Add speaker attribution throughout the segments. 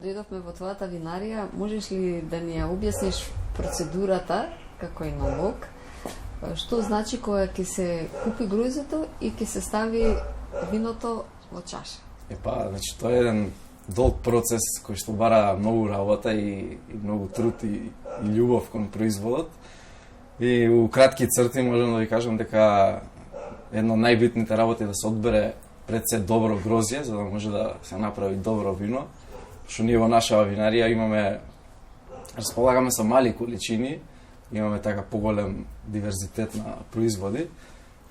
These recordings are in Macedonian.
Speaker 1: Дојдовме во твојата винарија, можеш ли да ни ја објасниш процедурата, како и налог, што значи кога ќе се купи грозето и ќе се стави виното во чаша?
Speaker 2: Значи, тоа е еден долг процес кој што бара многу работа и многу труд и љубов кон производот. И у кратки црти можам да ви кажам дека една од најбитните работи е да се одбере пред се добро грозје, за да може да се направи добро вино. Што ние во нашава винарија располагаме со мали количини, имаме така поголем диверзитет на производи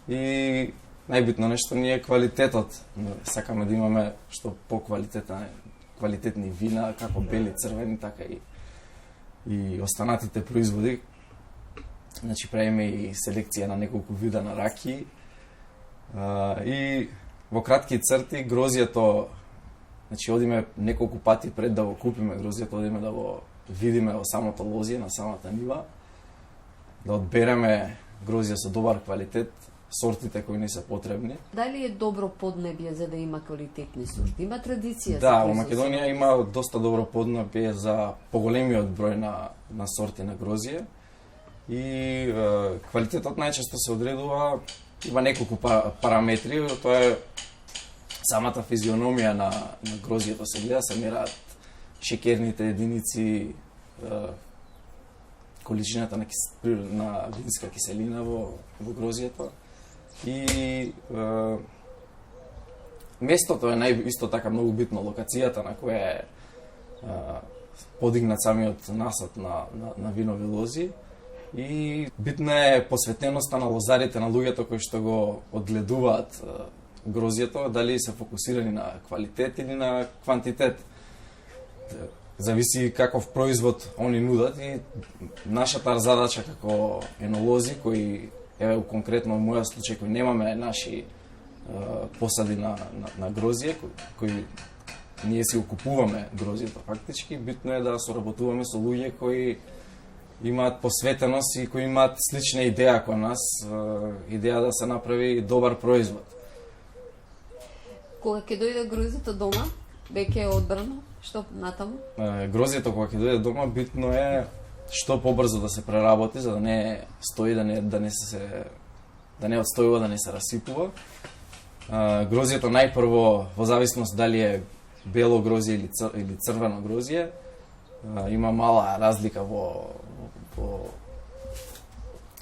Speaker 2: и најбитно нешто ни е квалитетот. Сакаме да имаме што квалитетни вина, како бели, црвени, така и останатите производи. Значи правиме и селекција на неколку вида на раки. И во кратки црти грозјето, значи одиме неколку пати пред да го купиме грозјето, одиме да го видиме во самото лозје, на самата нива, да одбереме грозје со добар квалитет, сортите кои ни се потребни.
Speaker 1: Дали е добро поднебје за да има квалитетни сорти? Има традиција?
Speaker 2: Да, во Македонија има доста добро поднебје за поголемиот број на сорти на грозје и квалитетот најчесто се одредува, има неколку параметри, тоа е самата физиономија на грозјето се гледа, се мераат шекерните единици, количината на винска киселина во грозјето и местото е исто така многу битно, локацијата на која е подигнат самиот насад на винови лози и битна е посветеноста на лозарите, на луѓето кои што го одгледуваат грозјето, дали се фокусирани на квалитет или на квантитет. Зависи каков производ они нудат и нашата задача како енолози, кои еве конкретно во мојот случај кој немаме наши посади на грозје, кои ние си окупуваме грозјето фактички, битно е да соработуваме со луѓе кои имаат посветеност и кои имаат слична идеја кон нас, идеја да се направи добар производ.
Speaker 1: Кога ќе дојде грозјето дома, веќе е одбрано, што натаму?
Speaker 2: Грозјето кога ќе дојде дома, битно е што побрзо да се преработи, за да не стои, да не отстојува, да не се расипува. Грозјето најпрво, во зависност дали е бело грозје или црвено грозје, има мала разлика во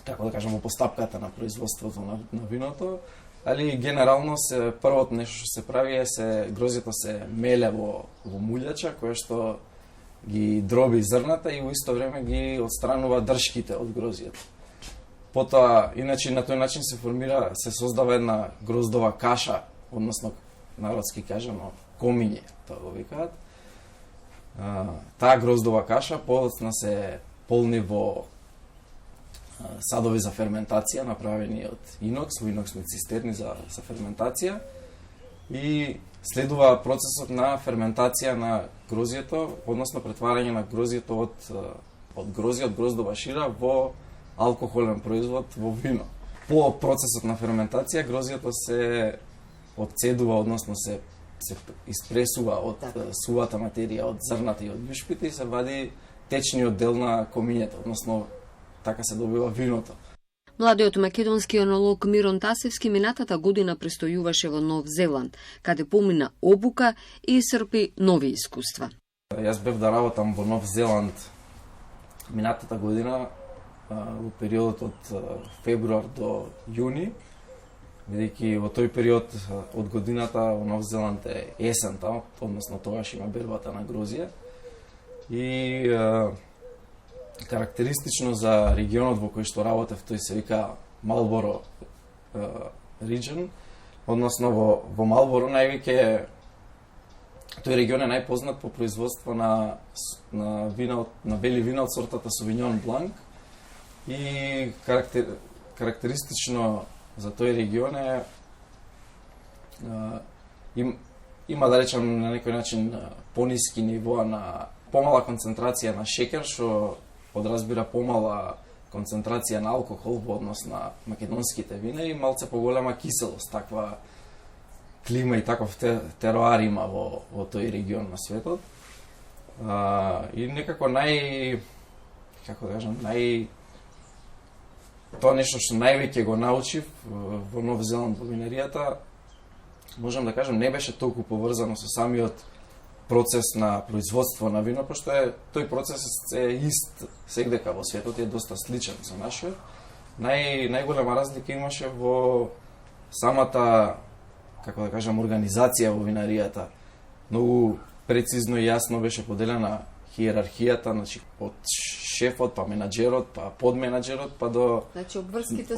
Speaker 2: како да кажам, во постапката на производството на виното, али генерално првото нешто што се прави е грозјето се меле во мулјача, која што ги дроби зрната и во исто време ги отстранува дршките од грозјето. Потоа, иначе на тој начин се создава една гроздова каша, односно народски кажано комиње, тоа го викаат. Таа гроздова каша подоцна се полни во садови за ферментација, направени од инокс, во иноксни цистерни за ферментација и следува процесот на ферментација на грозјето, односно претварање на грозјето од гроздова шира во алкохолен производ, во вино. По процесот на ферментација грозјето се отцедува, односно се испресува од сувата материја, од зрната и од вишпите и се вади течниот дел на комињето, односно така се добива виното.
Speaker 1: Младиот македонски енолог Мирон Тасевски минатата година престојуваше во Нов Зеланд, каде помина обука и исцрпи нови искуства.
Speaker 2: Јас бев да работам во Нов Зеланд минатата година во периодот од февруар до јуни, бидејќи во тој период од годината во Нов Зеланд е есента, односно тогаш има бербата на грозје. И карактеристично за регионот во кој што работев, тој се вика Малборо Region, односно во Малборо највеќе тој регион е најпознат по производство на бели вина од сортата Sauvignon Blanc и карактеристично за тој регион е има да речам на некој начин пониски нивоа на помала концентрација на шекер, што подразбира помала концентрација на алкохол во однос на македонските вина и малце поголема киселост. Таква клима и таков тероар има во тој регион на светот. И некако тоа нешто што највеќе го научив во Нов Зеланд во винаријата, можам да кажам, не беше толку поврзано со самиот процес на производство на вино, пошто тој процес е ист сегдека во светот, е доста сличен со нашиот. Најголема разлика имаше во самата, како да кажам, организација во винаријата. Многу прецизно и јасно беше поделена хиерархијата, значи од шефот, па менаџерот, па подменаџерот, па до...
Speaker 1: Значи обврските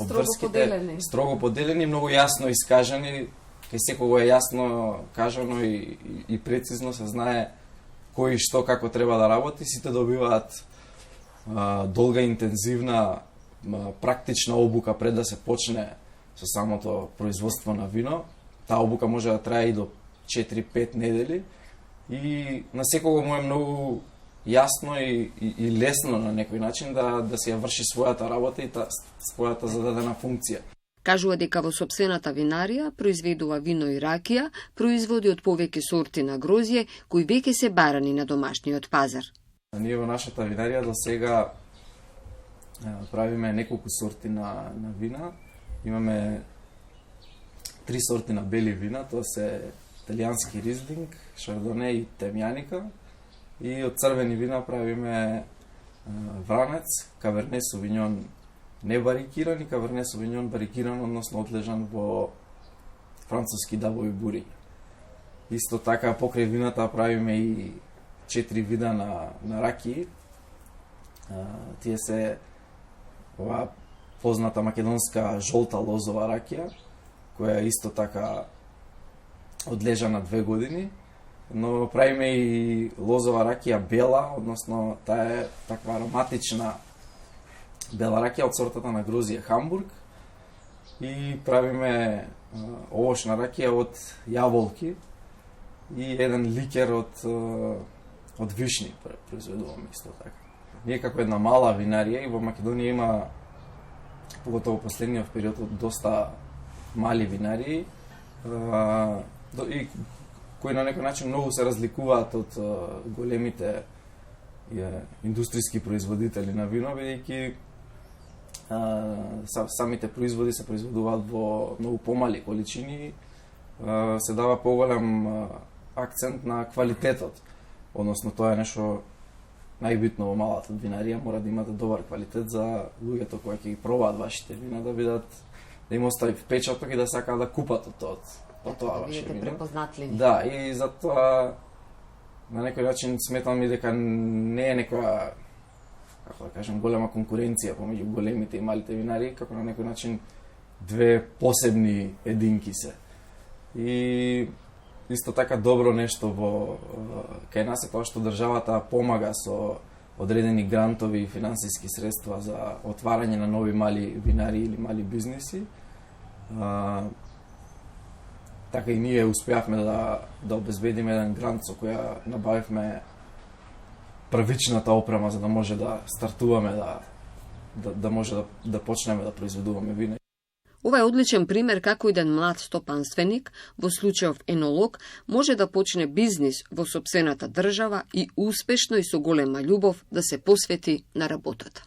Speaker 1: строго
Speaker 2: поделени, многу јасно искажани, кај секого е јасно кажано и прецизно се знае кој и што како треба да работи. Сите добиваат долга, интензивна, практична обука пред да се почне со самото производство на вино. Таа обука може да трае и до 4-5 недели и на секого му е многу јасно и лесно на некој начин да се ја врши својата работа и својата зададена функција.
Speaker 3: Кажува дека во сопствената винарија произведува вино и ракија, производи од повеќе сорти на грозје кои веќе се барани на домашниот пазар.
Speaker 2: Ние во нашата винарија до сега правиме неколку сорти на вина. Имаме 3 сорти на бели вина, тоа се италијански ризлинг, шардоне и темјаника. И од црвени вина правиме вранец, каберне совиньон не барикиран и каберне совиньон барикиран, односно одлежан во француски дабови буриња. Исто така покрај вината правиме и 4 вида на ракии. Тие се оваа позната македонска жолта лозова ракија, која исто така одлежа на 2 години. Но правиме и лозова ракија бела, односно таа е таква ароматична бела ракија од сортата на грозје Хамбург. И правиме овошна ракија од јаболки и еден ликер од вишни произведуваме исто така. Ние како една мала винарија и во Македонија има, поготово последниот период, доста мали винарии и кои на некој начин многу се разликуваат од големите индустријски производители на вино, бидејќи самите производи се произведуваат во многу помали количини, се дава поголем акцент на квалитетот. Односно, тоа е нешто најбитно во малата винарија, мора да имате добар квалитет за луѓето кои ќе ги пробаат вашите вина, да видат, да им остави впечаток и да сакаат да купат од тоа ваше вино.
Speaker 1: Препознатливи.
Speaker 2: Да, и затоа на некој начин сметам и дека не е некоја, како да кажем, голема конкуренција помеѓу големите и малите винари, како на некој начин две посебни единки се. И исто така добро нешто кај нас е тоа што државата помага со одредени грантови и финансиски средства за отварање на нови мали винари или мали бизниси. Така и ние успеавме да обезбедиме еден грант со која набавивме првичната опрема за да може да стартуваме, да може да почнеме да произведуваме вина.
Speaker 3: Ова е одличен пример како еден млад стопанственик, во случајов енолог, може да почне бизнис во сопствената држава и успешно и со голема љубов да се посвети на работата.